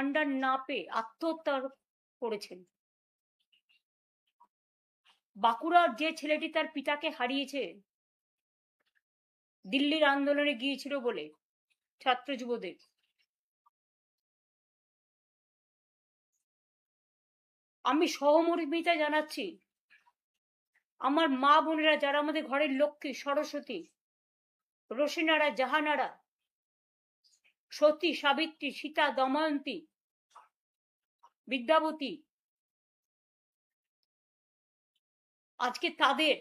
ভান্ডার না পেয়ে আত্মহত্যা করেছেন। বাঁকুড়ার যে ছেলেটি তার পিতাকে হারিয়েছে দিল্লির আন্দোলনে গিয়েছিল বলে, ছাত্র যুবদের, আমি সহমর্মিতা জানাচ্ছি। আমার মা বোনেরা যারা আমাদের ঘরের লক্ষ্মী, সরস্বতী, রোশনারা, জাহানারা, সতী, সাবিত্রী, সীতা, দময়ন্তী, বিদ্যাবতী, আজকে তাদের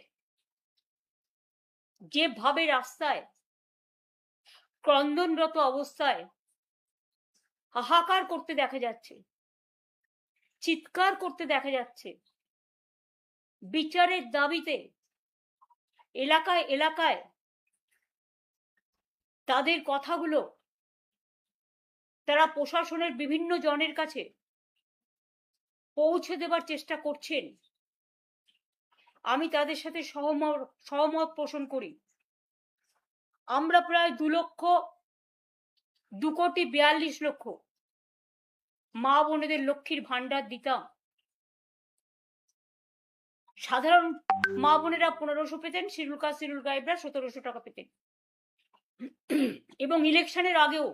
যেভাবে রাস্তায় ক্রন্দনরত অবস্থায় হাহাকার করতে দেখা যাচ্ছে, চিৎকার করতে দেখা যাচ্ছে, বিচারের দাবিতে এলাকায় এলাকায় তাদের কথাগুলো তারা প্রশাসনের বিভিন্ন জনের কাছে পৌঁছে দেবার চেষ্টা করছেন। আমি তাদের সাথে সহমত পোষণ করি। আমরা প্রায় 2,42,00,000 মা বোনেদের লক্ষ্মীর ভান্ডার দিতাম। সাধারণ মা বোনেরা 1500 পেতেন, শিডিউল কাস্ট শিডিউল ট্রাইবরা 1700 টাকা পেতেন। এবং ইলেকশনের আগেও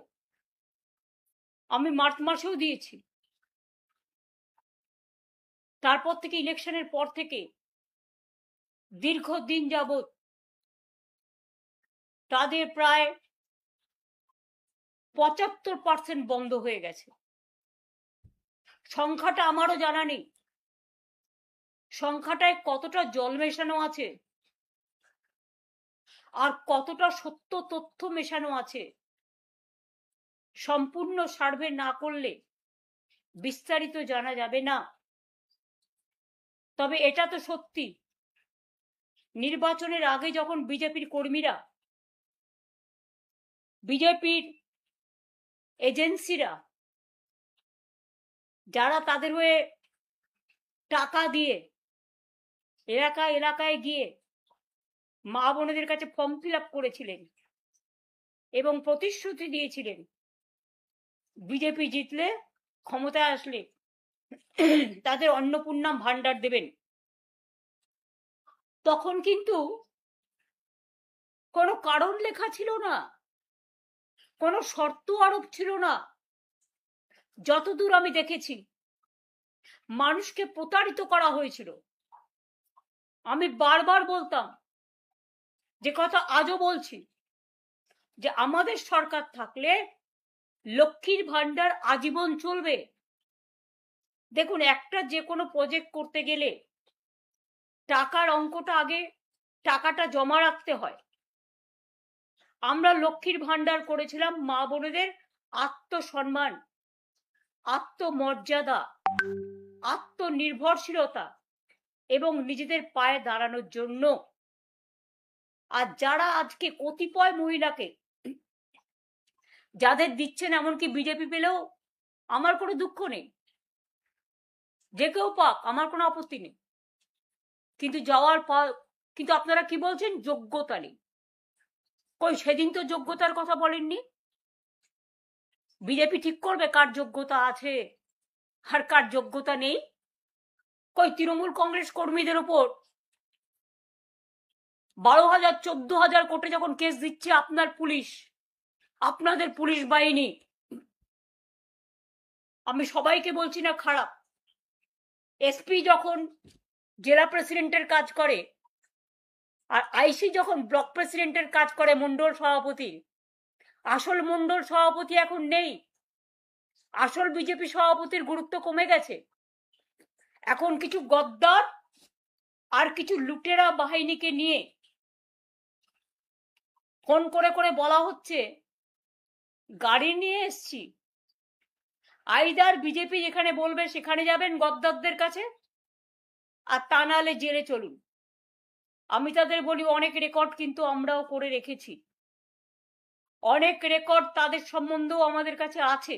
আমি মার্চ মাসেও দিয়েছি। তারপর থেকে ইলেকশনের পর থেকে দীর্ঘদিন যাবৎ তাদের প্রায় 75% বন্ধ হয়ে গেছে। সংখ্যাটা আমারও জানা নেই, সংখ্যাটায় কতটা জল মেশানো আছে আর কতটা সত্য তথ্য মেশানো আছে সম্পূর্ণ সার্ভে না করলে বিস্তারিত জানা যাবে না। তবে এটা তো সত্যি, নির্বাচনের আগে যখন বিজেপির কর্মীরা, বিজেপির এজেন্সিরা, যারা তাদের হয়ে টাকা দিয়ে এলাকায় এলাকায় গিয়ে মা বোনেদের কাছে ফর্ম ফিল আপ করেছিলেন এবং প্রতিশ্রুতি দিয়েছিলেন বিজেপি জিতলে, ক্ষমতায় আসলে তাদের অন্নপূর্ণা ভান্ডার দেবেন, তখন কিন্তু কোনো কারণ লেখা ছিল না, কোনো শর্ত আরোপ ছিল না। যতদূর আমি দেখেছি মানুষকে প্রতারিত করা হয়েছিল। আমি বারবার বলতাম, যে কথা আজও বলছি, যে আমাদের সরকার থাকলে লক্ষ্মীর ভান্ডার আজীবন চলবে। দেখুন, একটা যে কোনো প্রজেক্ট করতে গেলে টাকার অঙ্কটা আগে, টাকাটা জমা রাখতে হয়। আমরা লক্ষ্মীর ভান্ডার করেছিলাম মা বোনেদের আত্মসম্মান, আত্মমর্যাদা, আত্মনির্ভরশীলতা এবং নিজেদের পায়ে দাঁড়ানোর জন্য। আর যারা আজকে কতিপয় মহিলাকে যাদের দিচ্ছেন, এমনকি বিজেপি পেলেও আমার কোনো দুঃখ নেই, যে কেউ পাক, আমার কোনো আপত্তি নেই, কিন্তু যাওয়ার পর কিন্তু আপনারা কি বলছেন, যোগ্যতা নেই। কই, সেদিন তো যোগ্যতার কথা বলেননি। বিজেপি ঠিক করবে কার যোগ্যতা আছে আর কার যোগ্যতা নেই। কই, তৃণমূল কংগ্রেস কর্মীদের উপর 12,000 14,000 কোটি যখন কেস দিচ্ছে আপনার পুলিশ, আপনাদের পুলিশ বাহিনী, আমি সবাইকে বলছি না খারাপ, এসপি যখন জেলা প্রেসিডেন্টের কাজ করে আর আইসি যখন ব্লক প্রেসিডেন্টের কাজ করে, মন্ডল সভাপতি, আসল মন্ডল সভাপতি এখন নেই। আসল বিজেপি সভাপতির গুরুত্ব কমে গেছে। এখন কিছু গদ্দার আর কিছু লুটেরা বাহিনীকে নিয়ে ফোন করে করে বলা হচ্ছে গাড়ি নিয়ে এসছি, আইদার বিজেপি যেখানে বলবে সেখানে যাবেন গদ্দারদের কাছে, আর তা নাহলে জেলে চলুন। আমি তাদের বলি, অনেক রেকর্ড কিন্তু আমরাও করে রেখেছি, অনেক রেকর্ড তাদের সম্বন্ধেও আমাদের কাছে আছে,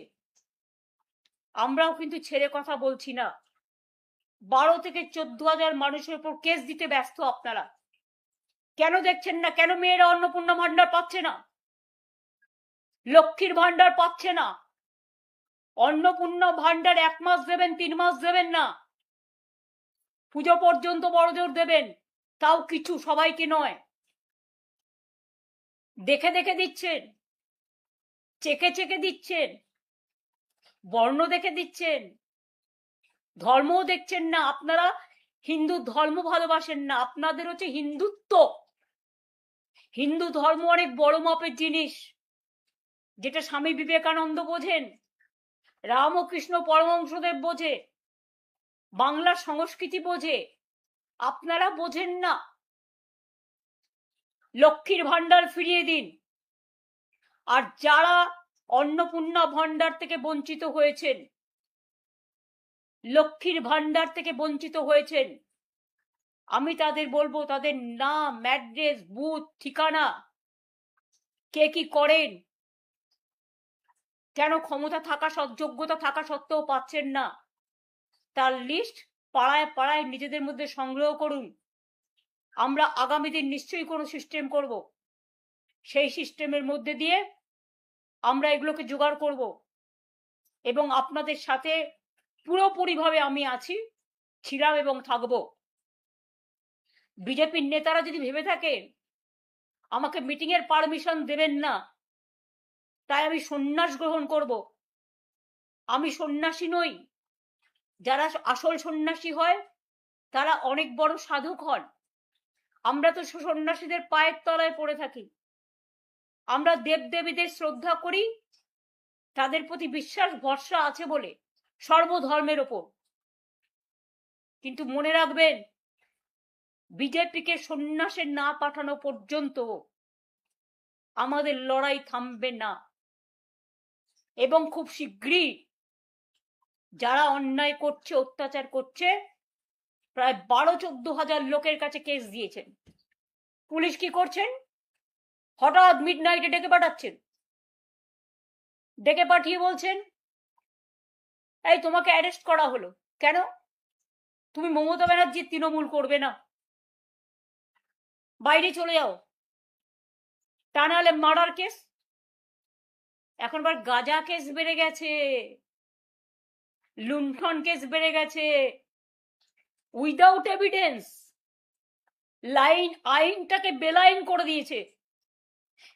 আমরাও কিন্তু ছেড়ে কথা বলছি না। 12 থেকে 14,000 মানুষের উপর কেস দিতে ব্যস্ত আপনারা। কেন দেখছেন না? কেন মেয়েরা অন্নপূর্ণা ভান্ডার পাচ্ছে না, লক্ষ্মীর ভান্ডার পাচ্ছে না? অন্নপূর্ণা ভান্ডার 1 মাস দেবেন, 3 মাস দেবেন না, পুজো পর্যন্ত বড়জোর দেবেন, তাও কিছু, সবাইকে নয়। দেখে দেখে দিচ্ছেন, চেকে চেকে দিচ্ছেন, বর্ণ দেখে দিচ্ছেন, ধর্মও দেখছেন না। আপনারা হিন্দু ধর্ম ভালোবাসেন না, আপনাদের হচ্ছে হিন্দুত্ব। হিন্দু ধর্ম অনেক বড় মাপের জিনিস, যেটা স্বামী বিবেকানন্দ বোঝেন, রামকৃষ্ণ পরমহংসদেব বোঝে, বাংলার সংস্কৃতি বোঝে, আপনারা বোঝেন না। লক্ষ্মীর ভান্ডার ফিরিয়ে দিন। আর যারা অন্নপূর্ণা ভান্ডার থেকে বঞ্চিত হয়েছেন, লক্ষ্মীর ভান্ডার থেকে বঞ্চিত হয়েছেন, আমি তাদের বলবো, তাদের নাম, অ্যাড্রেস, বুথ, ঠিকানা, কে কি করেন, কেন ক্ষমতা থাকা, যোগ্যতা থাকা সত্ত্বেও পাচ্ছেন না, তার লিস্ট পাড়ায় পাড়ায় নিজেদের মধ্যে সংগ্রহ করুন। আমরা আগামী দিন নিশ্চয়ই কোনো সিস্টেম করব, সেই সিস্টেমের মধ্যে দিয়ে আমরা এগুলোকে জোগাড় করব, এবং আপনাদের সাথে পুরোপুরিভাবে আমি আছি, ছিলাম এবং থাকব। বিজেপির নেতারা যদি ভেবে থাকে আমাকে মিটিং এর পারমিশন দেবেন না, তাই আমি সন্ন্যাস গ্রহণ করব, আমি সন্ন্যাসী নই। যারা আসল সন্ন্যাসী হয় তারা অনেক বড় সাধক হন। আমরা তো সন্ন্যাসীদের পায়ের তলায় পড়ে থাকি। আমরা দেবদেবীদের শ্রদ্ধা করি, তাদের প্রতি বিশ্বাস ভরসা আছে বলে, সর্বধর্মের ওপর। কিন্তু মনে রাখবেন, বিজেপিকে সন্ন্যাসে না পাঠানো পর্যন্ত আমাদের লড়াই থামবে না। এবং খুব শীঘ্রই যারা অন্যায় করছে, অত্যাচার করছে, প্রায় 12-14 হাজার লোকের কাছে কেস দিয়েছেন। পুলিশ কি করছেন? হঠাৎ মিডনাইটে ডেকে পাঠাচ্ছেন, ডেকে পাঠিয়ে বলছেন এই তোমাকে অ্যারেস্ট করা হলো, কেন? তুমি মমতা ব্যানার্জির তৃণমূল করবে না, বাইরে চলে যাও, তা নাহলে মার্ডার কেস। এখনবার গাঁজা কেস বেড়ে গেছে, লুণ্ঠন কেস বেড়ে গেছে, উইদাউট এভিডেন্স। আইনটাকে বেলাইন করে দিয়েছে,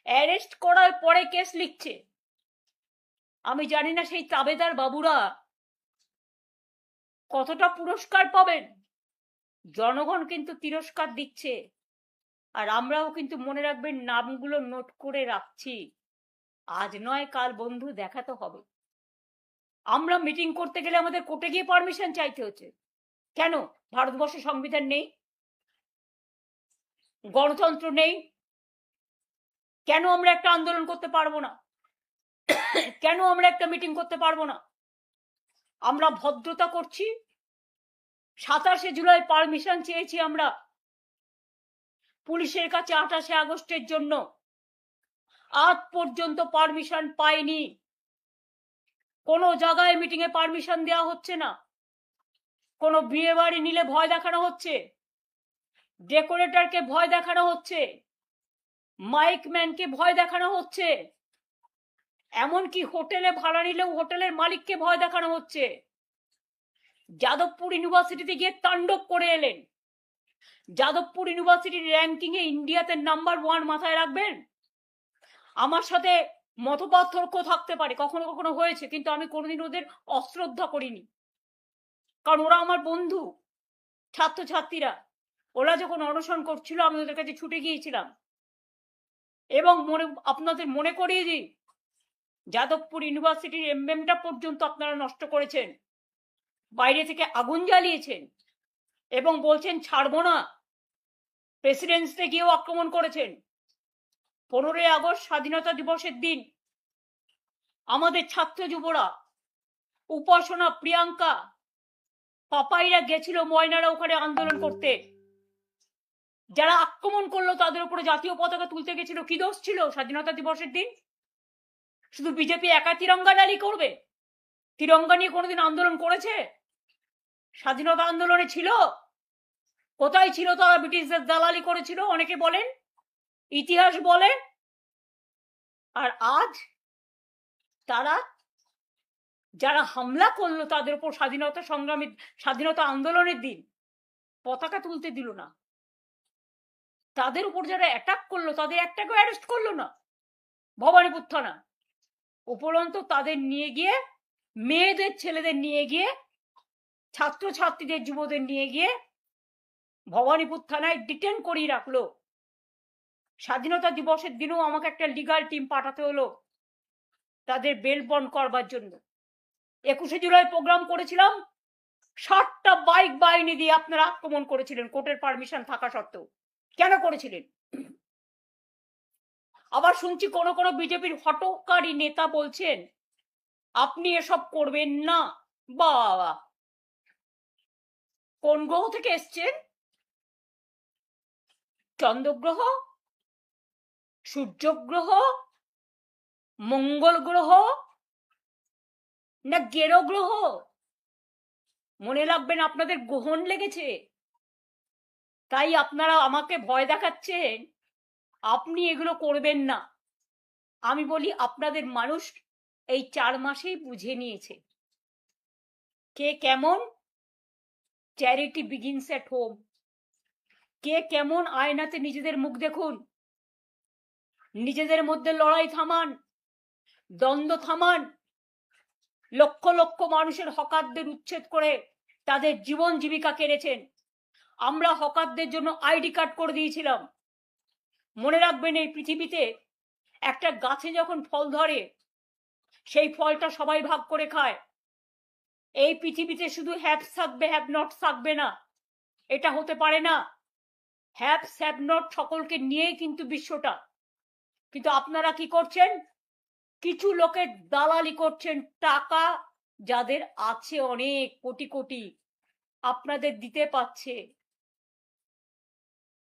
অ্যারেস্ট করার পরে কেস লিখছে। আমি জানি না সেই তাবেদার বাবুরা কতটা পুরস্কার পাবেন। জনগণ কিন্তু তিরস্কার দিচ্ছে, আর আমরাও কিন্তু মনে রাখবেন, নামগুলো নোট করে রাখছি। আজ নয় কাল বন্ধু দেখাতে হবে। আমরা মিটিং করতে গেলে আমাদের কোর্টে গিয়ে পারমিশন চাইতে হচ্ছে, কেন? ভারতবর্ষে সংবিধান নেই, গণতন্ত্র নেই, কেন আমরা একটা আন্দোলন করতে পারবো না? কেন আমরা একটা মিটিং করতে পারবো না? আমরা ভদ্রতা করছি। 27শে জুলাই পারমিশন চেয়েছি আমরা পুলিশের কাছে 28শে আগস্টের জন্য, আজ পর্যন্ত পারমিশন পাইনি। কোনো জায়গায় মিটিং এ পারমিশন দেওয়া হচ্ছে না। কোনো বিয়ে বাড়ি নিলে ভয় দেখানো হচ্ছে, ডেকোরেটরকে ভয় দেখানো হচ্ছে, মাইক ম্যানকে ভয় দেখানো হচ্ছে, এমনকি হোটেলে ভাড়া নিলেও হোটেলের মালিককে ভয় দেখানো হচ্ছে। যাদবপুর ইউনিভার্সিটিতে গিয়ে তাণ্ডব করে এলেন। যাদবপুর ইউনিভার্সিটির র্যাঙ্কিং এ ইন্ডিয়াতে নাম্বার 1, মাথায় রাখবেন। আমার সাথে মতপার্থক্য থাকতে পারে, কখনো কখনো হয়েছে, কিন্তু আমি কোনোদিন ওদের অশ্রদ্ধা করিনি, কারণ ওরা আমার বন্ধু। ছাত্রছাত্রীরা ওরা যখন অনশন করছিল, আমি ওদের কাছে ছুটে গিয়েছিলাম। এবং আপনাদের মনে করিয়ে দিই, যাদবপুর ইউনিভার্সিটির এমবেমটা পর্যন্ত আপনারা নষ্ট করেছেন, বাইরে থেকে আগুন জ্বালিয়েছেন এবং বলছেন ছাড়বো না। প্রেসিডেন্সিতে গিয়েও আক্রমণ করেছেন। 15ই আগস্ট স্বাধীনতা দিবসের দিন আমাদের ছাত্র যুবরা, উপাসনা, প্রিয়াঙ্কা, পাপাইরা গেছিল ময়নারা ওখানে আন্দোলন করতে। যারা আক্রমণ করলো তাদের উপরে জাতীয় পতাকা তুলতে গেছিল, কি দোষ ছিল স্বাধীনতা দিবসের দিন? শুধু বিজেপি একা তিরঙ্গা র্যালি করবে? তিরঙ্গা নিয়ে কোনোদিন আন্দোলন করেছে? স্বাধীনতা আন্দোলনে ছিল? কোথায় ছিল তারা? ব্রিটিশদের দালালি করেছিল অনেকে বলেন, ইতিহাস বলে। আর আজ তারা যারা হামলা করলো তাদের উপর স্বাধীনতা সংগ্রামী স্বাধীনতা আন্দোলনের দিন পতাকা তুলতে দিল না, তাদের উপর যারা অ্যাটাক করলো তাদের একটাকেও অ্যারেস্ট করলো না ভবানীপুর থানা। উপরন্ত তাদের নিয়ে গিয়ে মেয়েদের ছেলেদের নিয়ে গিয়ে ছাত্রছাত্রীদের যুবদের নিয়ে গিয়ে ভবানীপুর থানায় ডিটেন করিয়ে রাখলো। স্বাধীনতা দিবসের দিনও আমাকে একটা লিগাল টিম পাঠাতে হলো তাদের বেল বন্ড করবার জন্য। 21শে জুলাই প্রোগ্রাম করেছিলাম, 60টা বাইক বাহিনী দিয়ে আপনারা আক্রমণ করেছিলেন কোর্টের পারমিশন থাকা সত্ত্বেও। কেন করেছিলেন? আবার শুনছি কোন কোন বিজেপির হটকারী নেতা বলছেন আপনি এসব করবেন না। বাবা, কোন গ্রহ থেকে এসছেন? চন্দ্রগ্রহ, সূর্য গ্রহ, মঙ্গল গ্রহ না গেরো গ্রহ? মনে রাখবেন আপনাদের গ্রহণ লেগেছে, তাই আপনারা আমাকে ভয় দেখাচ্ছেন আপনি এগুলো করবেন না। আমি বলি আপনাদের মানুষ এই 4 মাসেই বুঝে নিয়েছে কে কেমন। Charity begins at home. কে কেমন আয়নাতে নিজেদের মুখ দেখুন, নিজেদের মধ্যে লড়াই থামান, দ্বন্দ্ব থামান। লক্ষ লক্ষ মানুষের হকারদের উচ্ছেদ করে তাদের জীবন জীবিকা কেড়েছেন। আমরা হকারদের জন্য আইডি কার্ড করে দিয়েছিলাম। মনে রাখবেন এই পৃথিবীতে একটা গাছে যখন ফল ধরে সেই ফলটা সবাই ভাগ করে খায়। এই পৃথিবীতে শুধু হ্যাভস থাকবে, হ্যাভ নট থাকবে না, এটা হতে পারে না। হ্যাভস হ্যাভ নট সকলকে নিয়েই কিন্তু বিশ্বটা। কিন্তু আপনারা কি করছেন? কিছু লোকের দালালি করছেন, টাকা যাদের আছে অনেক কোটি কোটি আপনাদের দিতে পাচ্ছে।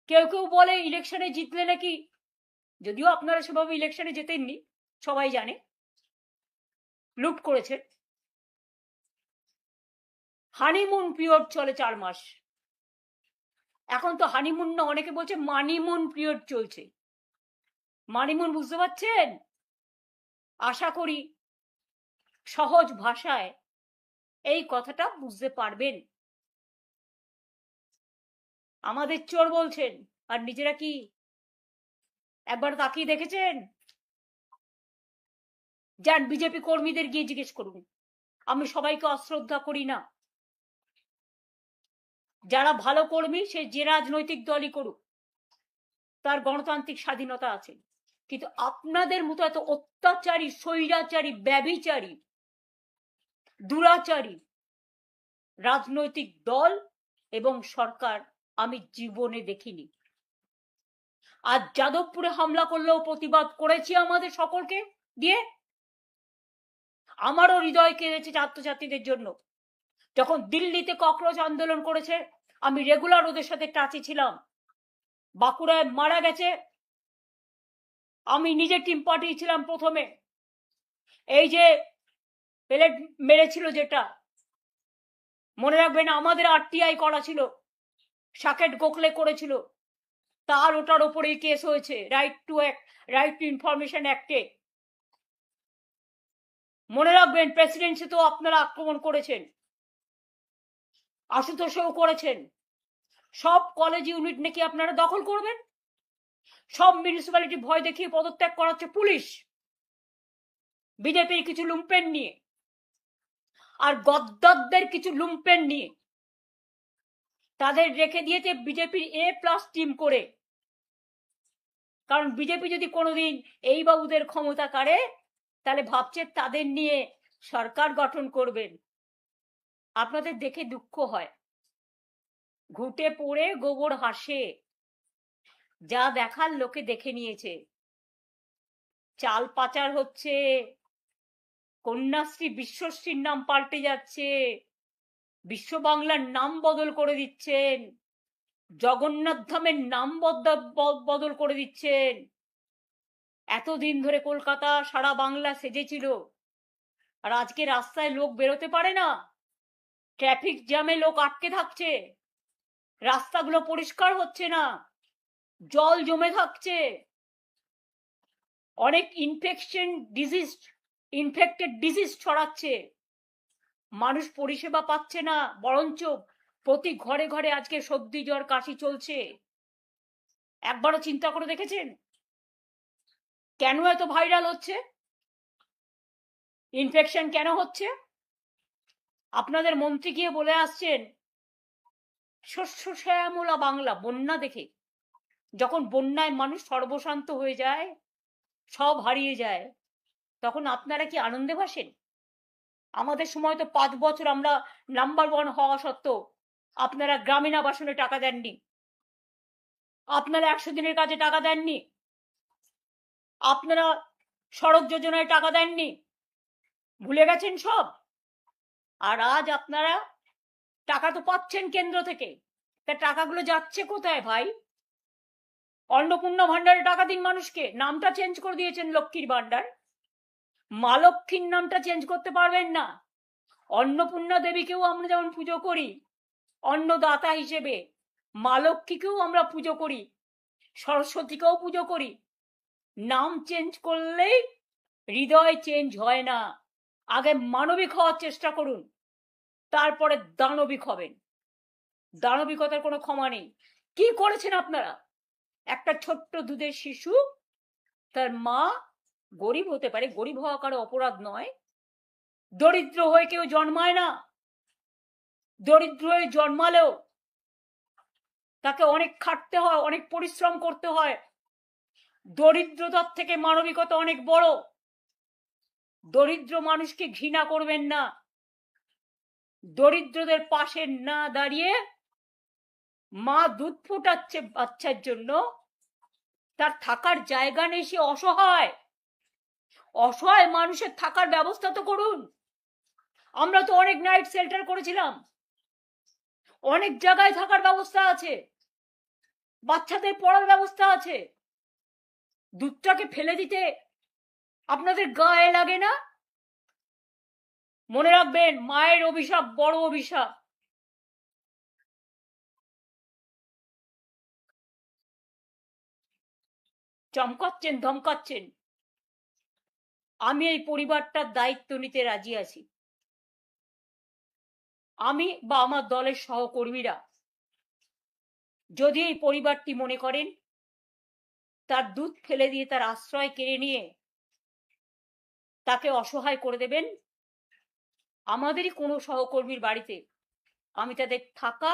কেউ কেউ বলে ইলেকশনে জিতলে নাকি, যদিও আপনারা সেভাবে ইলেকশনে জেতেননি সবাই জানে, লুট করেছেন। হানিমুন পিরিয়ড চলে 4 মাস। এখন তো হানিমুন না, অনেকে বলছে মানিমুন পিরিয়ড চলছে। মানিমুন বুঝতে পারছেন? আশা করি সহজ ভাষায় এই কথাটা বুঝতে পারবেন। আমাদের চোর বলছেন, আর নিজেরা কি একবার তাকিয়ে দেখেছেন? যান বিজেপি কর্মীদের গিয়ে জিজ্ঞেস করুন। আমি সবাইকে অশ্রদ্ধা করি না, যারা ভালো কর্মী সে যে রাজনৈতিক দলই করুক, তার গণতান্ত্রিক স্বাধীনতা আছে। কিন্তু আপনাদের মতো এত অত্যাচারী, স্বৈরাচারী, ব্যভিচারী, দুরাচারী রাজনৈতিক দল এবং সরকার আমি জীবনে দেখিনি। আজ যাদবপুরে হামলা করলেও প্রতিবাদ করেছি আমাদের সকলকে দিয়ে। আমারও হৃদয় কেঁদেছে ছাত্রছাত্রীদের জন্য। যখন দিল্লিতে ককরোচ আন্দোলন করেছে আমি রেগুলার ওদের সাথে টাচে ছিলাম। বাঁকুড়ায় মারা গেছে, আমি নিজে টিম পাঠিয়েছিলাম প্রথমে। এই যে পেলেট মেরেছিল যেটা, মনে রাখবেন আমাদের আরটিআই করা ছিল, সাকেট গোখলে করেছিল, তার ওটার ওপরেই কেস হয়েছে রাইট টু ইনফরমেশন অ্যাক্টে। মনে রাখবেন প্রেসিডেন্সি তো আপনারা আক্রমণ করেছেন, আশুতোষেও করেছেন। সব কলেজ ইউনিট নাকি আপনারা দখল করবেন, সব মিউনিসিপ্যালিটি ভয় দেখিয়ে পদত্যাগ করাচ্ছে পুলিশ বিজেপির কিছু লুম্পেন নিয়ে আর গদ্দারদের কিছু লুম্পেন নিয়ে। তাদের রেখে দিয়েছে বিজেপির A+ টিম করে। কারণ বিজেপি যদি কোনোদিন এই বাবুদের ক্ষমতা কাড়ে তাহলে ভাবছে তাদের নিয়ে সরকার গঠন করবেন। আপনাদের দেখে দুঃখ হয়, ঘুটে পড়ে গোবর হাসে। যা দেখার লোকে দেখে নিয়েছে। চাল পাচার হচ্ছে, কন্যাশ্রী বিশ্বশ্রীর নাম পাল্টে যাচ্ছে, বিশ্ব বাংলার নাম বদল করে দিচ্ছেন, জগন্নাথ ধামের নাম বদল করে দিচ্ছেন। এতদিন ধরে কলকাতা সারা বাংলা সেজেছিল, আর আজকে রাস্তায় লোক বেরোতে পারে না, ট্রাফিক জ্যামে লোক আটকে থাকছে, রাস্তাগুলো পরিষ্কার হচ্ছে না, জল জমে থাকছে, অনেক ইনফেক্টেড ডিজিজ ছড়াচ্ছে। মানুষ পরিষেবা পাচ্ছে না, বরঞ্চ প্রতি ঘরে ঘরে আজকে সর্দি জ্বর কাশি চলছে। একবারও চিন্তা করে দেখেছেন কেন এত ভাইরাল হচ্ছে, ইনফেকশন কেন হচ্ছে? আপনাদের মন্ত্রী গিয়ে বলে আসছেন শস্য শ্যামলা বাংলা। বন্যা দেখে, যখন বন্যায় মানুষ সর্বশান্ত হয়ে যায়, সব হারিয়ে যায়, তখন আপনারা কি আনন্দে ভাসেন? আমাদের সময় তো 5 বছর আমরা নাম্বার 1 হওয়া সত্ত্বেও আপনারা গ্রামীণ আবাসনে টাকা দেননি, আপনারা 100 দিনের কাজে টাকা দেননি, আপনারা সড়ক যোজনায় টাকা দেননি, ভুলে গেছেন সব। আর আজ আপনারা টাকা তো পাচ্ছেন কেন্দ্র থেকে, তা টাকাগুলো যাচ্ছে কোথায় ভাই? অন্নপূর্ণা ভান্ডারে টাকা দিন মানুষকে, নামটা চেঞ্জ করে দিয়েছেন লক্ষ্মীর ভান্ডার। মা লক্ষ্মীর নামটা চেঞ্জ করতে পারবেন না। অন্নপূর্ণা দেবীকেও আমরা যেমন পুজো করি অন্নদাতা হিসেবে, মা লক্ষ্মীকেও আমরা পুজো করি, সরস্বতীকেও পুজো করি। নাম চেঞ্জ করলেই হৃদয় চেঞ্জ হয় না। আগে মানবিক হওয়ার চেষ্টা করুন, তারপরে দানবিক হবেন। দানবিকতার কোনো ক্ষমা নেই। কি করেছেন আপনারা? একটা ছোট্ট দুধের শিশু, তার মা গরিব হতে পারে, গরিব হওয়া কারো অপরাধ নয়, দরিদ্র হয়ে কেউ জন্মায় না। দরিদ্র হয়ে জন্মালেও তাকে অনেক খাটতে হয়, অনেক পরিশ্রম করতে হয়। দরিদ্রতার থেকে মানবিকতা অনেক বড়। দরিদ্র মানুষকে ঘৃণা করবেন না। দরিদ্রদের পাশে না দাঁড়িয়ে, মা দুধ ফোটাচ্ছে বাচ্চার জন্য, তার থাকার জায়গা নেই, সে অসহায়। অসহায় মানুষের থাকার ব্যবস্থা তো করুন। আমরা তো অনেক নাইট শেল্টার করেছিলাম, অনেক জায়গায় থাকার ব্যবস্থা আছে, বাচ্চাদের পড়ার ব্যবস্থা আছে। দুধটাকে ফেলে দিতে আপনাদের গায়ে লাগে না? মনে রাখবেন, মায়ের অভিশাপ বড় অভিশাপ। চমকাচ্ছেন, ধমকাচ্ছেন। আমি এই পরিবারটার দায়িত্ব নিতে রাজি আছি। আমি বা আমার দলের সহকর্মীরা যদি এই পরিবারটি মনে করেন তার দুধ ফেলে দিয়ে তার আশ্রয় কেড়ে নিয়ে তাকে অসহায় করে দেবেন, আমাদেরই কোনো সহকর্মীর বাড়িতে আমি তাদের থাকা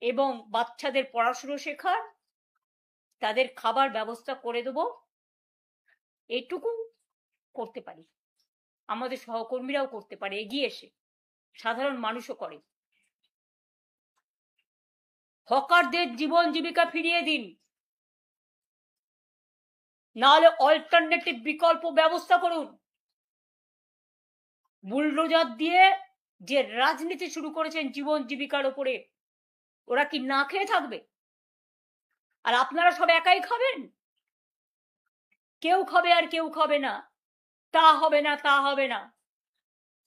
এবং বাচ্চাদের পড়াশুনো শেখার, তাদের খাবার ব্যবস্থা করে দেব, এইটুকু করতে পারি। আমাদের সহকর্মীরাও করতে পারে এগিয়ে এসে, সাধারণ মানুষও করে। হকারদের জীবন জীবিকা ফিরিয়ে দিন, নাহলে অল্টারনেটিভ বিকল্প ব্যবস্থা করুন। বুলডোজার দিয়ে যে রাজনীতি শুরু করেছেন জীবন জীবিকার উপরে, ওরা কি না খেয়ে থাকবে? আর আপনারা সব একাই খাবেন? কেউ খাবে আর কেউ খাবে না, তা হবে না, তা হবে না।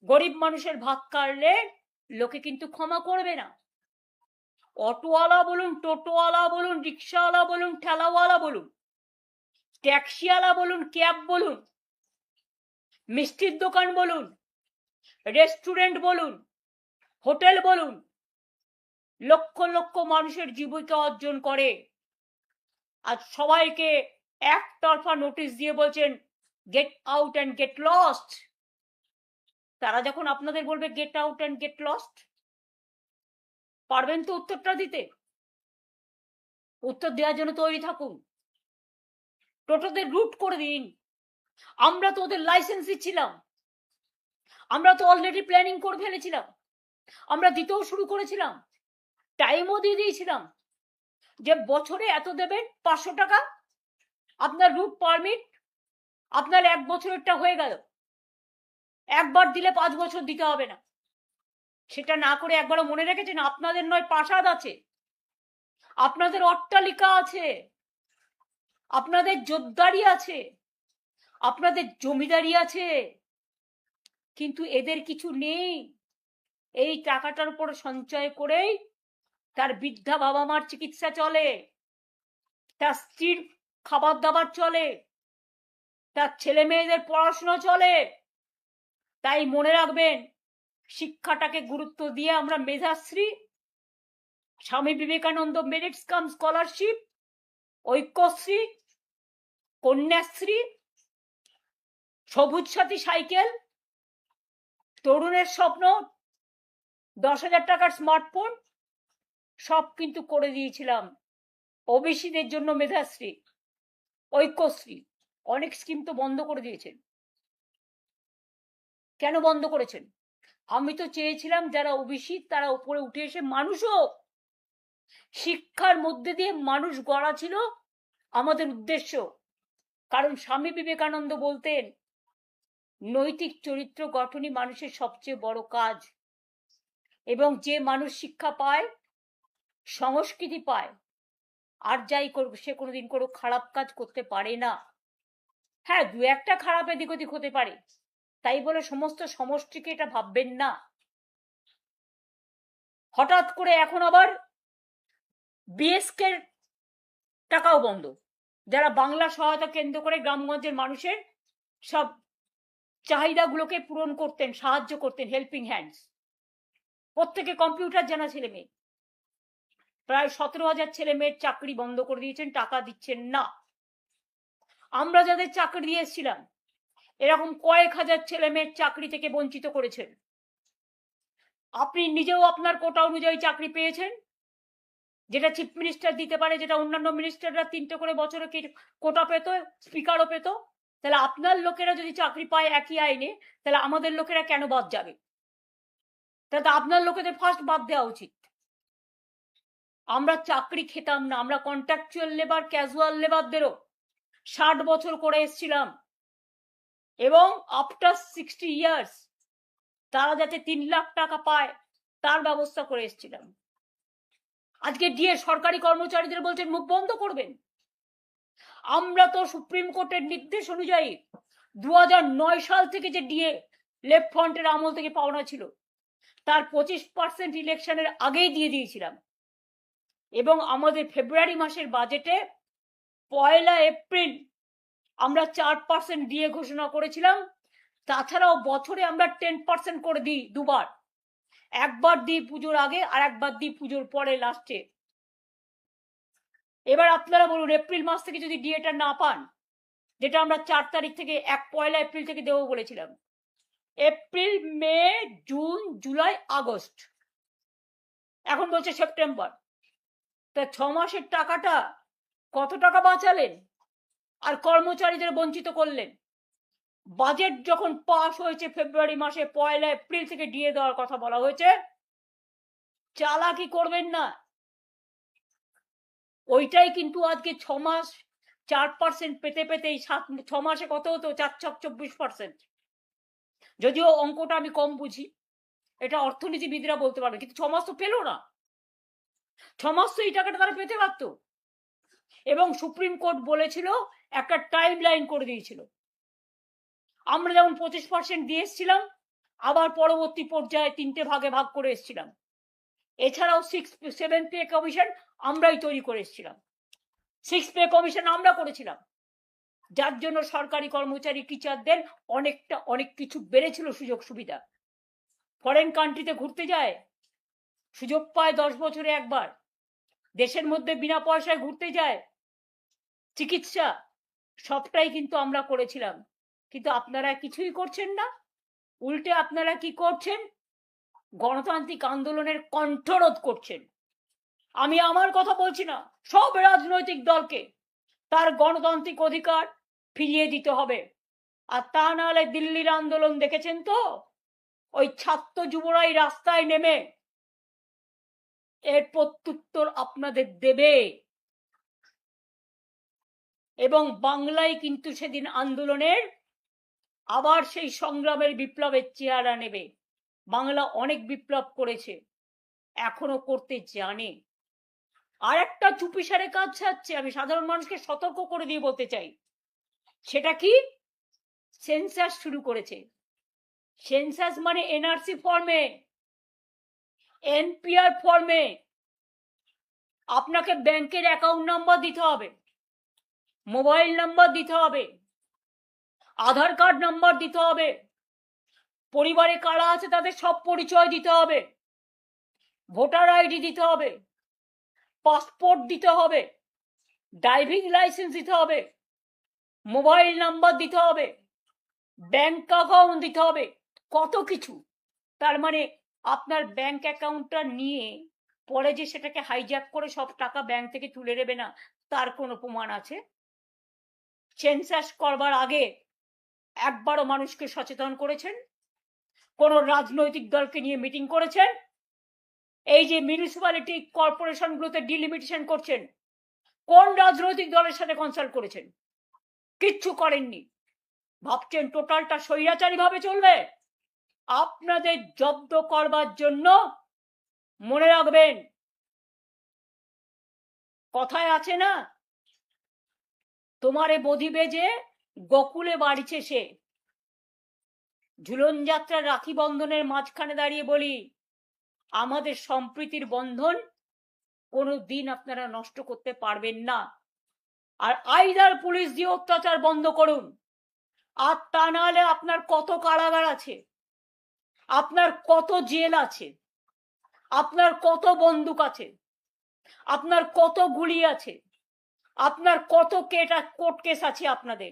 গরিব মানুষের ভাত কাটলে লোকে কিন্তু ক্ষমা করবে না। অটোওয়ালা বলুন, টোটোওয়ালা বলুন, রিক্সাওয়ালা বলুন, ঠেলাওয়ালা বলুন, ট্যাক্সিওয়ালা বলুন, ক্যাব বলুন, মিষ্টির দোকান বলুন, রেস্টুরেন্ট বলুন, হোটেল বলুন, লক্ষ লক্ষ মানুষের জীবিকা অর্জন করে। আর সবাইকে একতরফা নোটিশ দিয়ে বলছেন get out and get lost. তারা যখন আপনাদের বলবে get out and get lost, পারবেন তো উত্তরটা দিতে? উত্তর দেওয়ার জন্য তৈরি থাকুন। টোটোদের রুট করে দিন। আমরা তো ওদের লাইসেন্স দিচ্ছিলাম, আমরা তো অলরেডি প্ল্যানিং করে ফেলেছিলাম, আমরা দিতেও শুরু করেছিলাম, টাইমও দিয়ে দিয়েছিলাম যে বছরে এত দেবেন 500 টাকা আপনার রুট পারমিট। আপনার 1 বছরেরটা হয়ে গেল, একবার দিলে 5 বছর দিতে হবে না। সেটা না করে একবারও মনে রেখেছেন আপনাদের নয় প্রাসাদ আছে, আপনাদের অট্টালিকা আছে, আপনাদের জোরদারি আছে, আপনাদের জমিদারি আছে, কিন্তু এদের কিছু নেই। এই টাকাটার উপর সঞ্চয় করেই তার বৃদ্ধা বাবা মার চিকিৎসা চলে, তার স্ত্রীর খাবার দাবার চলে, তার ছেলে মেয়েদের পড়াশোনা চলে। তাই মনে রাখবেন, শিক্ষাটাকে গুরুত্ব দিয়ে আমরা মেধাশ্রী, স্বামী বিবেকানন্দ মেরিটস কাম স্কলারশিপ, ঐক্যশ্রী, কন্যাশ্রী, সবুজ সাথী সাইকেল, তরুণের স্বপ্ন, 10,000 টাকার স্মার্টফোন সব কিন্তু করে দিয়েছিলাম। ওবিসিদের জন্য মেধাশ্রী, ঐক্যশ্রী, অনেক স্কিম তো বন্ধ করে দিয়েছেন। কেন বন্ধ করেছেন? আমি তো চেয়েছিলাম যারা ওবিসি তারা উপরে উঠে এসে মানুষ হোক, শিক্ষার মধ্যে দিয়ে মানুষ গড়া ছিল আমাদের উদ্দেশ্য। কারণ স্বামী বিবেকানন্দ বলতেন নৈতিক চরিত্র গঠনই মানুষের সবচেয়ে বড় কাজ, এবং যে মানুষ শিক্ষা পায়, সংস্কৃতি পায়, আর যাই করবে সে কোনোদিন কোনো খারাপ কাজ করতে পারে না। হ্যাঁ, দু একটা খারাপ এদিক ওদিক হতে পারে, তাই বলে সমস্ত সমষ্টিকে এটা ভাববেন না। হঠাৎ করে এখন আবার বিএসকে টাকাও বন্ধ, যারা বাংলা সহায়তা কেন্দ্র করে গ্রামগঞ্জের মানুষের সব চাহিদাগুলোকে পূরণ করতেন, সাহায্য করতেন, হেল্পিং হ্যান্ডস। প্রত্যেকে কম্পিউটার জানা ছেলে মেয়ে, প্রায় 17,000 ছেলে মেয়ের চাকরি বন্ধ করে দিয়েছেন, টাকা দিচ্ছেন না। আমরা যাদের চাকরি দিয়েছিলাম এরকম কয়েক হাজার ছেলে মেয়ের চাকরি থেকে বঞ্চিত করেছেন। আপনি নিজেও আপনার কোটা অনুযায়ী চাকরি পেয়েছেন, যেটা চিফ মিনিস্টার দিতে পারে, যেটা অন্যান্য মিনিস্টাররা 3টে করে বছরে কোটা পেত, স্পিকারও পেত। তাহলে আপনার লোকেরা যদি চাকরি পায় একই আইনে, তাহলে আমাদের লোকেরা কেন বাদ যাবে? তাহলে আপনার লোকেদের ফার্স্ট বাদ দেওয়া উচিত। আমরা চাকরি খেতাম না, আমরা কন্ট্রাকচুয়াল লেবার, ক্যাজুয়াল লেবারদেরও 60 বছর করে এসেছিলাম, এবং আফটার 60 ইয়ার্স তারা যাতে 3 লাখ টাকা পায় তার ব্যবস্থা করে এসেছিলাম। আজকে ডিএ সরকারি কর্মচারীদের বলছেন মুখ বন্ধ করবেন। আমরা তো সুপ্রিম কোর্টের নির্দেশ অনুযায়ী 2009 সাল থেকে যে ডিএ লেফট ফ্রন্টের আমল থেকে পাওনা ছিল তার 25% ইলেকশনের আগেই দিয়ে দিয়েছিলাম, এবং আমাদের ফেব্রুয়ারি মাসের বাজেটে 1 এপ্রিল আমরা 4% ডিএ ঘোষণা করেছিলাম। তাছাড়াও বছরে আমরা 10% করে দিই দুবার, একবার দিই পুজোর আগে আর একবার দিই পুজোর পরে লাস্টে। এবার আপনারা বলুন, এপ্রিল মাস থেকে যদি ডিএটা না পান, যেটা আমরা 4 তারিখ থেকে 1 এপ্রিল থেকে দেবো বলেছিলাম, এপ্রিল, মে, জুন, জুলাই, আগস্ট, এখন বলছে সেপ্টেম্বর, তা 6 মাসের টাকাটা কত টাকা বাঁচালেন আর কর্মচারীদের বঞ্চিত করলেন। বাজেট যখন পাস হয়েছে ফেব্রুয়ারি মাসে 1 এপ্রিল থেকে ডিএ দেওয়ার কথা বলা হয়েছে, চালাকি করবেন না। ওইটাই কিন্তু আজকে 6 মাস 4% পেতে পেতেই 6 মাসে কত হতো? 4-24%। যদিও অঙ্কটা আমি কম বুঝি, এটা অর্থনীতিবিদরা বলতে পারবে, কিন্তু 6 মাস তো পেল না। 6 মাস তো এই টাকাটা তারা পেতে পারত, এবং সুপ্রিম কোর্ট বলেছিল একটা টাইম লাইন করে দিয়েছিল। আমরা যেমন 25% দিয়ে এসেছিলাম, আবার পরবর্তী পর্যায়ে 3টে ভাগে ভাগ করে এসেছিলাম। এছাড়াও 7 পে কমিশন আমরাই তৈরি করে এসেছিলাম, 6 পে কমিশন আমরা করেছিলাম, যার জন্য সরকারি কর্মচারী টিচারদের অনেক কিছু বেড়েছিল, সুযোগ সুবিধা। ফরেন কান্ট্রিতে ঘুরতে যায়, সুযোগ পায় 10 বছরে একবার, দেশের মধ্যে বিনা পয়সায় ঘুরতে যায়, চিকিৎসা, সবটাই কিন্তু আমরা করেছিলাম। কিন্তু আপনারা কিছুই করছেন না, উল্টে আপনারা কি করছেন? গণতান্ত্রিক আন্দোলনের কণ্ঠরোধ করছেন। আমি আমার কথা বলছি না, সব রাজনৈতিক দলকে তার গণতান্ত্রিক অধিকার ফিরিয়ে দিতে হবে। আর তা নাহলে দিল্লির আন্দোলন দেখেছেন তো, ওই ছাত্র যুবরাই রাস্তায় নেমে এর প্রত্যুত্তর আপনাদের দেবে। এবং বাংলায় কিন্তু সেদিন আন্দোলনের আবার সেই সংগ্রামের বিপ্লবের চেহারা নেবে। বাংলা অনেক বিপ্লব করেছে, এখনো করতে জানে। আর একটা চুপিসারে কাজ ছাড়ছে, আমি সাধারণ মানুষকে সতর্ক করে দিয়ে বলতে চাই, সেটা কি? সেন্সাস শুরু করেছে। সেন্সাস মানে এনআরসি ফর্মে, এনপিআর ফর্মে আপনাকে ব্যাংকের অ্যাকাউন্ট নাম্বার দিতে হবে, মোবাইল নাম্বার দিতে হবে, আধার কার্ড নাম্বার দিতে হবে, পরিবারে কারা আছে তাদের সব পরিচয় দিতে হবে, ভোটার আইডি দিতে হবে, পাসপোর্ট দিতে হবে, ড্রাইভিং লাইসেন্স দিতে হবে, মোবাইল নাম্বার দিতে হবে, ব্যাংক অ্যাকাউন্ট দিতে হবে, কত কিছু। তার মানে আপনার ব্যাংক অ্যাকাউন্টটা নিয়ে পরে যে সেটাকে হাইজ্যাক করে সব টাকা ব্যাংক থেকে তুলে নেবে না, তার কোনো প্রমাণ আছে? সেন্সাস করবার আগে একবারও মানুষকে সচেতন করেছেন? কোন রাজনৈতিক দলকে নিয়ে মিটিং করেছেন? এই যে মিউনিসিপ্যালিটি কর্পোরেশনগুলোতে ডিলিমিটেশন করছেন, কোন রাজনৈতিক দলের সাথে কনসাল্ট করেছেন? কিচ্ছু করেননি। ভাবছেন টোটালটা স্বৈরাচারী ভাবে চলবে? আপনাদের জব্দ করবার জন্য মনে রাখবেন, কথায় আছে না, তোমারে বধিবে যে গোকুলে বাড়িছে সে। ঝুলন যাত্রা রাখি বন্ধনের মাঝখানে দাঁড়িয়ে বলি, আমাদের সম্প্রীতির বন্ধন কোনো দিন আপনারা নষ্ট করতে পারবেন না। আর আইদার পুলিশ দিয়ে অত্যাচার বন্ধ করুন, আর তা নাহলে আপনার কত কারাগার আছে, আপনার কত জেল আছে, আপনার কত বন্দুক আছে, আপনার কত গুলি আছে, আপনার কত কোর্ট কেস আছে, আপনাদের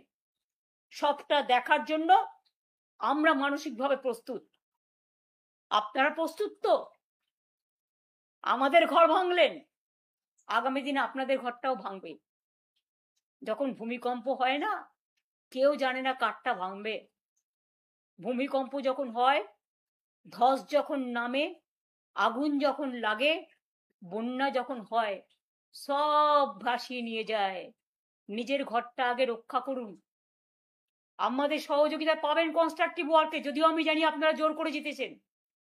সবটা দেখার জন্য আমরা মানসিকভাবে প্রস্তুত। আপনারা প্রস্তুত তো? আমাদের ঘর ভাঙলেন, আগামী দিনে আপনাদের ঘরটাও ভাঙবে। যখন ভূমিকম্প হয় না, কেউ জানে না কারটা ভাঙবে। ভূমিকম্প যখন হয়, ধস যখন নামে, আগুন যখন লাগে, বন্যা যখন হয়, সব ভাসিয়ে নিয়ে যায়। নিজের ঘরটা আগে রক্ষা করুন। আমাদের সহযোগিতা পাবেন কনস্ট্রাকটিভ ওয়ার্কে, যদিও আমি জানি আপনারা জোর করে জিতেছেন,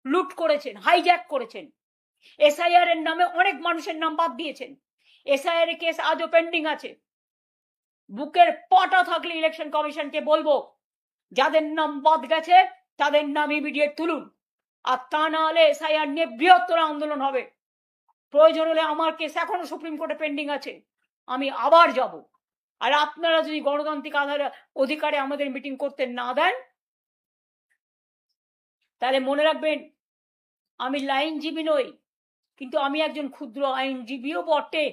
লুট করেছেন, হাইজ্যাক করেছেন, এসআইআর এর নামে অনেক মানুষের নাম বাদ দিয়েছেন। এসআইআর এর কেস আজও পেন্ডিং আছে। বুকের পাটা থাকলে ইলেকশন কমিশনকে বলবো, যাদের নাম বাদ গেছে তাদের নাম ইমিডিয়েট তুলুন, আর তা না হলে এসআইআর নিয়ে বৃহত্তর আন্দোলন হবে। প্রয়োজন হলে আমার কেস এখনো সুপ্রিম কোর্টে পেন্ডিং আছে, আমি আবার যাব। আর আপনারা যদি গণতান্ত্রিক অধিকারে আমাদের মিটিং করতে না দেন, তাহলে মনে রাখবেন, আমি লাইনজীবী নই, কিন্তু আমি একজন ক্ষুদ্র আইনজীবীও বটে।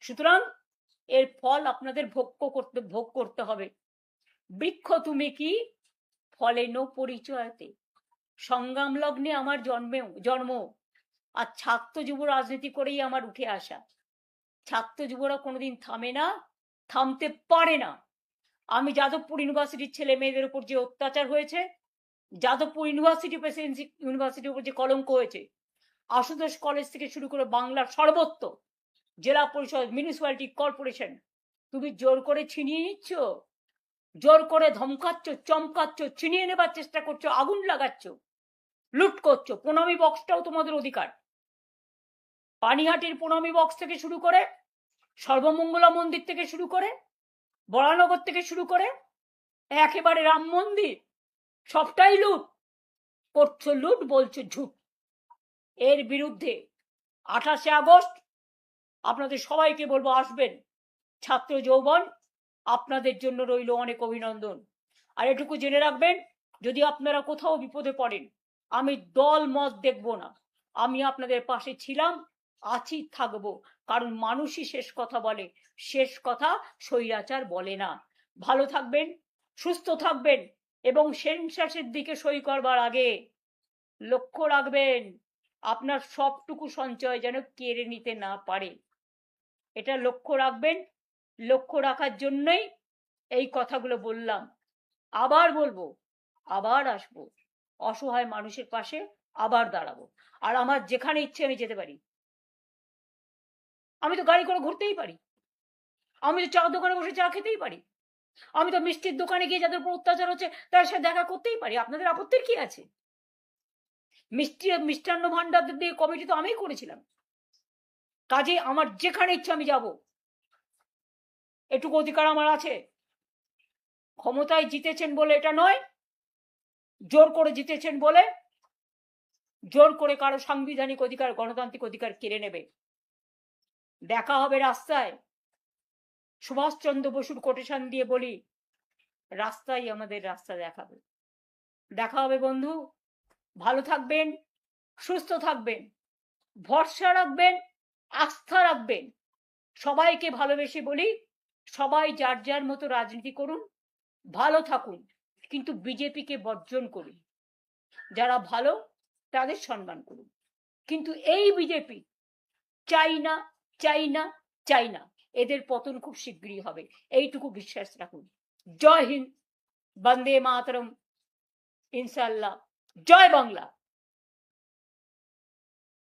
সুতরাং এর ফল আপনাদের ভোগ করতে হবে। বৃক্ষ তুমি কি ফলে নো পরিচয়তে, সংগ্রাম লগ্নে আমার জন্ম, আর ছাত্র যুব রাজনীতি করেই আমার উঠে আসা। ছাত্র যুবরা কোনোদিন থামে না, থামতে পারে না। আমি যাদবপুর ইউনিভার্সিটির ছেলে মেয়েদের উপর যে অত্যাচার হয়েছে, যাদবপুর ইউনিভার্সিটি প্রেসিডেন্সি ইউনিভার্সিটির উপর যে কলঙ্ক হয়েছে, আশুতোষ কলেজ থেকে শুরু করে বাংলার সর্বত্র জেলা পরিষদ, মিউনিসিপ্যালিটি কর্পোরেশন, তুমি জোর করে ছিনিয়ে নিচ্ছ, জোর করে ধমকাচ্ছ, চমকাচ্ছ, ছিনিয়ে নেবার চেষ্টা করছো, আগুন লাগাচ্ছ, লুট করছো। প্রণামী বক্সটাও তোমাদের অধিকার। পানিহাটির প্রণামী বক্স থেকে শুরু করে, সর্বমঙ্গলা মন্দির থেকে শুরু করে, বরানগর থেকে শুরু করে একেবারে রাম মন্দির, সবটাই লুট করছো, লুট বলছো ঝুট। এর বিরুদ্ধে 28শে আগস্ট আপনাদের সবাইকে বলবো, আসবেন। ছাত্র যৌবন, আপনাদের জন্য রইল অনেক অভিনন্দন। আর এটুকু জেনে রাখবেন, যদি আপনারা কোথাও বিপদে পড়েন, আমি দল মত দেখব না, আমি আপনাদের পাশে ছিলাম, আছি, থাকবো। কারণ মানুষই শেষ কথা বলে, শেষ কথা স্বৈরাচার বলে না। ভালো থাকবেন, সুস্থ থাকবেন, এবং সেন্সাসের দিকে সই করবার আগে লক্ষ্য রাখবেন আপনার সবটুকু সঞ্চয় যেন কেড়ে নিতে না পারে। এটা লক্ষ্য রাখবেন। লক্ষ্য রাখার জন্যই এই কথাগুলো বললাম। আবার বলবো, আবার আসবো, অসহায় মানুষের পাশে আবার দাঁড়াবো। আর আমার যেখানে ইচ্ছে আমি যেতে পারি। আমি তো গাড়ি করে ঘুরতেই পারি, আমি তো চার দোকানে বসে চা খেতেই পারি, আমি তো মিষ্টির দোকানে গিয়ে যাদের উপর অত্যাচার হচ্ছে তার সাথে দেখা করতেই পারি। আপনাদের আপত্তির কি আছে? মিষ্টান্ন ভান্ডার দিয়ে কমিটি তো আমিই করেছিলাম। কাজে আমার যেখানে ইচ্ছা আমি যাব, এটুকু অধিকার আমার আছে। ক্ষমতায় জিতেছেন বলে এটা নয়, জোর করে জিতেছেন বলে জোর করে কারো সাংবিধানিক অধিকার, গণতান্ত্রিক অধিকার কেড়ে নেবে। দেখা হবে রাস্তায়। সুভাষচন্দ্র বসুর কোটেশন দিয়ে বলি, রাস্তাই আমাদের রাস্তা দেখাবে। দেখা হবে বন্ধু। ভালো থাকবেন, সুস্থ থাকবেন, ভরসা রাখবেন, আস্থা রাখবেন। সবাইকে ভালোবেসে বলি, সবাই যার যার মতো রাজনীতি করুন, ভালো থাকুন, কিন্তু বিজেপিকে বর্জন করুন। যারা ভালো তাদের সম্মান করুন, কিন্তু এই বিজেপি চাই না, চাই না, চাই না। এদের পতন খুব শীঘ্রই হবে, এইটুকু বিশ্বাস রাখুন। জয় হিন্দ, বন্দে মাতরম, ইনশাআল্লাহ, জয় বাংলা।